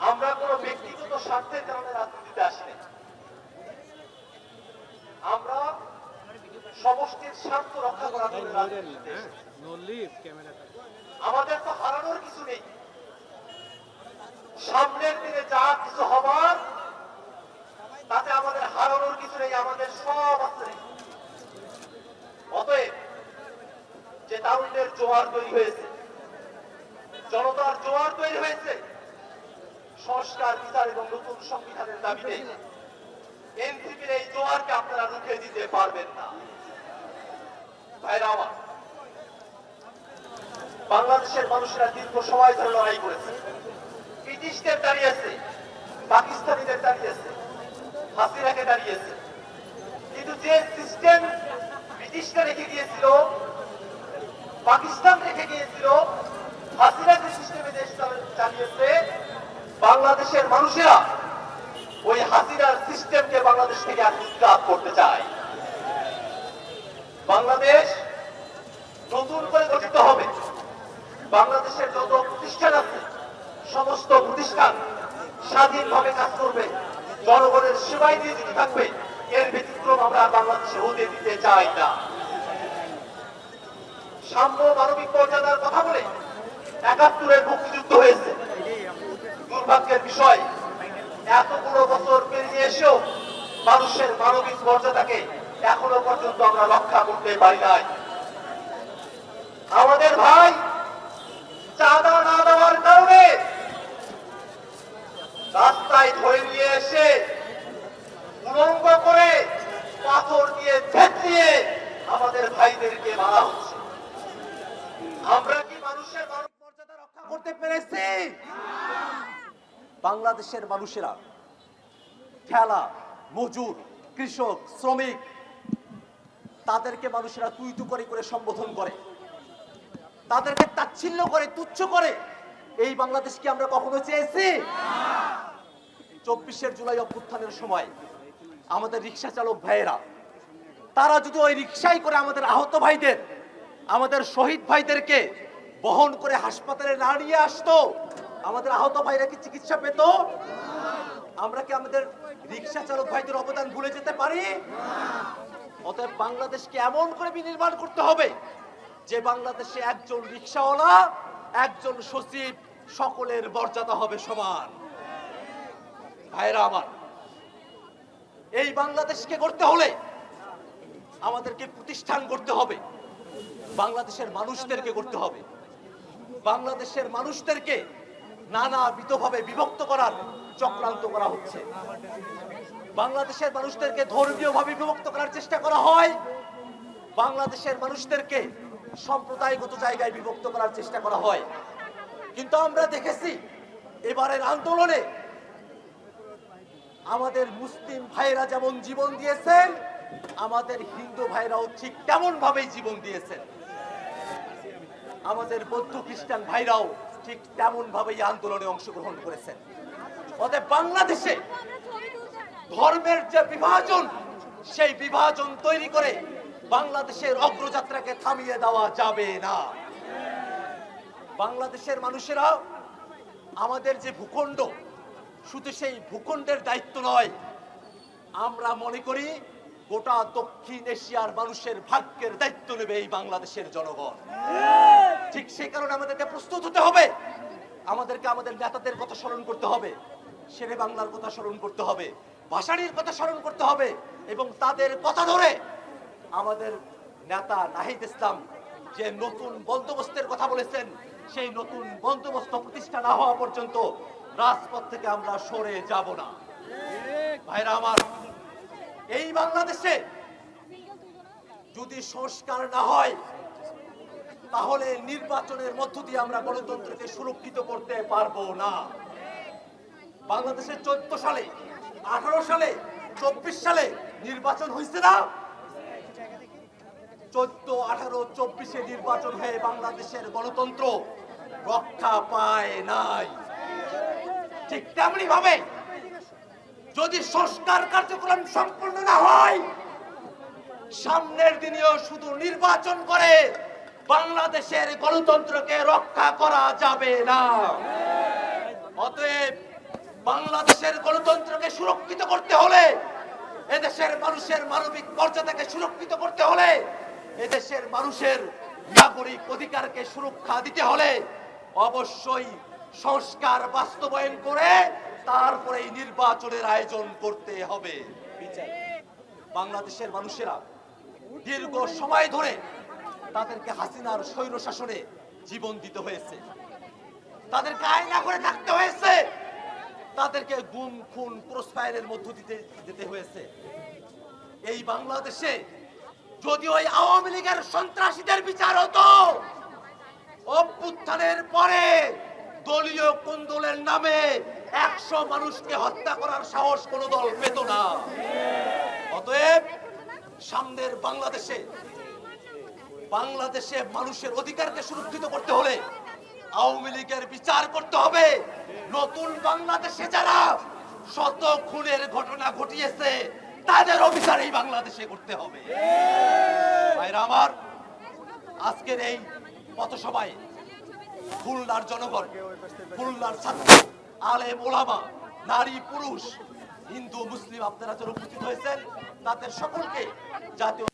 আমরা কোন ব্যক্তিগত স্বার্থের কারণে রাজনীতিতে আসিনি। আমরা সমষ্টির স্বার্থ রক্ষা করার জন্য রাজনীতিতে এসেছি। আমাদের তো হারানোর কিছু নেই। সামনের দিনে যা কিছু হবার তাতে আমাদের হারানোর কিছু নেই, আমাদের সব আছে। অতএব যে তারুণ্যের জোয়ার তৈরি হয়েছে, জনতার জোয়ার তৈরি হয়েছে, সংস্কার, বিচার এবং নতুন সংবিধানের দাবিতে এনসিপির এই জোয়ারকে আপনারা রুখে দিতে পারবেন না। ভাইরা আমার, বাংলাদেশের মানুষেরা দীর্ঘ সময় ধরে লড়াই করেছে। ব্রিটিশদের দাঁড়িয়েছে, পাকিস্তানিদের দাঁড়িয়েছে, হাসিনাকে দাঁড়িয়েছে, কিন্তু যে সিস্টেম ব্রিটিশরা রেখে গিয়েছিল, পাকিস্তান রেখে গিয়েছিল, হাসিনা যে সিস্টেমে দেশ চালিয়েছে, বাংলাদেশের মানুষেরা ওই হাসিনার সিস্টেমকে বাংলাদেশ থেকে উৎখাত করতে চায়। বাংলাদেশ নতুন করে গঠিত হবে। বাংলাদেশের যত প্রতিষ্ঠান আছে সমস্ত প্রতিষ্ঠান স্বাধীনভাবে কাজ করবে, জনগণের সেবায় নিয়োজিত থাকবে। এর ব্যতিক্রম আমরা বাংলাদেশে হতে দিতে চাই না। সাম্য, মানবিক মর্যাদার কথা বলে ৭১-এর মুক্তিযুদ্ধ হয়েছে। দুর্ভাগ্যের বিষয়, এতগুলো বছর পেরিয়ে এসেও মানুষের মানবিক মর্যাদাকে এখনো পর্যন্ত আমরা রক্ষা করতে পারি নাই। আমাদের ভাই চাঁদা না দেওয়ার কারণে রাস্তায় ধরে নিয়ে এসে উলঙ্গ করে পাথর দিয়ে ঠেকিয়ে আমাদের ভাইদেরকে মারা হচ্ছে। আমরা কি মানুষের মানব মর্যাদা রক্ষা করতে পেরেছি? বাংলাদেশের মানুষেরা ঠেলা, মজুর, কৃষক, শ্রমিক, তাদেরকে মানুষেরা তুই তু করে সম্বোধন করে, তাদেরকে তাচ্ছিল্য করে, তুচ্ছ করে। এই বাংলাদেশ কি আমরা কখনো চেয়েছি? ২৪শে জুলাই অভ্যুত্থানের সময় আমাদের রিক্সা চালক ভাইয়েরা, তারা যদি ওই রিক্সায় করে আমাদের আহত ভাইদের, আমাদের শহীদ ভাইদেরকে বহন করে হাসপাতালে না নিয়ে আসতো, আমাদের আহত ভাইরা কি চিকিৎসা পেত? আমরা কি আমাদের রিক্সা চালক ভাইদের অবদান ভুলে যেতে পারি? অতএব বাংলাদেশকে এমন করে বিনির্মাণ করতে হবে যে বাংলাদেশে একজন রিক্সাওয়ালা, একজন সচিব, সকলের মর্যাদা হবে সমান। ভাইরা আমার, এই বাংলাদেশকে গড়তে হলে আমাদেরকে প্রতিষ্ঠান করতে হবে, বাংলাদেশের মানুষদেরকে করতে হবে। বাংলাদেশের মানুষদেরকে নানাবিধভাবে বিভক্ত করার চক্রান্ত করা হচ্ছে। বাংলাদেশের মানুষদেরকে ধর্মীয়ভাবে বিভক্ত করার চেষ্টা করা হয়, বাংলাদেশের মানুষদেরকে সম্প্রদায়গত জায়গায় বিভক্ত করার চেষ্টা করা হয়। কিন্তু আমরা দেখেছি এবারের আন্দোলনে আমাদের মুসলিম ভাইরা যেমন জীবন দিয়েছেন, আমাদের হিন্দু ভাইরাও ঠিক তেমন ভাবেই জীবন দিয়েছেন। আমাদের বৌদ্ধ খ্রিস্টান ভাইরাও ঠিক তেমন ভাবেই আন্দোলনে অংশগ্রহণ করেছেন। অতএব বাংলাদেশে ধর্মের যে বিভাজন, সেই বিভাজন তৈরি করে বাংলাদেশের অগ্রযাত্রাকে থামিয়ে দেওয়া যাবে না। বাংলাদেশের মানুষেরা, আমাদের যে ভূখণ্ড, শুধু সেই ভূখণ্ডের দায়িত্ব নয়, আমরা মনে করি গোটা দক্ষিণ এশিয়ার মানুষের ভাগ্যের দায়িত্ব নেবে এই বাংলাদেশের জনগণ। ঠিক সেই কারণে আমাদেরকে প্রস্তুত হতে হবে। আমাদেরকে আমাদের নেতাদের কথা স্মরণ করতে হবে, শেরে বাংলার কথা স্মরণ করতে হবে, ভাষানীর কথা স্মরণ করতে হবে, এবং তাদের কথা ধরে আমাদের নেতা নাহিদ ইসলাম যে নতুন বন্দোবস্তের কথা বলেছেন, সেই নতুন বন্দোবস্ত প্রতিষ্ঠা না হওয়া পর্যন্ত রাজপথ থেকে আমরা সরে যাব না। ভাইরা আমার, এই বাংলাদেশে যদি সংস্কার না হয়, তাহলে নির্বাচনের মধ্য দিয়ে আমরা গণতন্ত্রকে সুরক্ষিত করতে পারবো না। বাংলাদেশে 14 সালে, 18 সালে, 24 সালে নির্বাচন হয়েছে না? 14, 18, 24-এ নির্বাচন হয়ে বাংলাদেশের গণতন্ত্র রক্ষা পায় নাই। ঠিক তেমনি ভাবে যদি সংস্কার কার্যক্রম সম্পূর্ণ না হয়, সামনের দিনেও শুধু নির্বাচন করে বাংলাদেশের গণতন্ত্রকে রক্ষা করা যাবে না। অতএব বাংলাদেশের গণতন্ত্রকে সুরক্ষিত করতে হলে, এদেশের মানুষের মানবিক মর্যাদাকে সুরক্ষিত করতে হলে, এদেশের মানুষের নাগরিক অধিকারকে সুরক্ষা দিতে হলে অবশ্যই সংস্কার বাস্তবায়ন করে তারপরে নির্বাচনের আয়োজন করতে হবে। বাংলাদেশের মানুষেরা দীর্ঘ সময় ধরে তাদেরকে হাসিনার স্বৈর শাসনে জীবন দিতে হয়েছে, তাদেরকে আয়না করে থাকতে হয়েছে, তাদেরকে গুম খুন ক্রসফায়ারের মধ্য দিতে হয়েছে। এই বাংলাদেশে যদি ওই আওয়ামী লীগের সন্ত্রাসীদের বিচার হতো, অভ্যুত্থানের পরে দলীয় কোন্দলের নামে 100 মানুষকে হত্যা করার সাহস কোন দল পেত না। অতএব সামনের বাংলাদেশে মানুষের অধিকারকে সুরক্ষিত করতে হলে আওয়ামী লীগের বিচার করতে হবে। নতুন বাংলাদেশে যারা শত খুনের ঘটনা ঘটিয়েছে তাদের অবিচার এই বাংলাদেশে করতে হবে। ভাইরা আমার, আজকের এই পথসভায় খুলনার জনগণ, খুলনার ছাত্র, আলেম ওলামা, নারী পুরুষ, হিন্দু মুসলিম আপনারা যারা উপস্থিত হয়েছেন তাদের সকলকে জাতীয়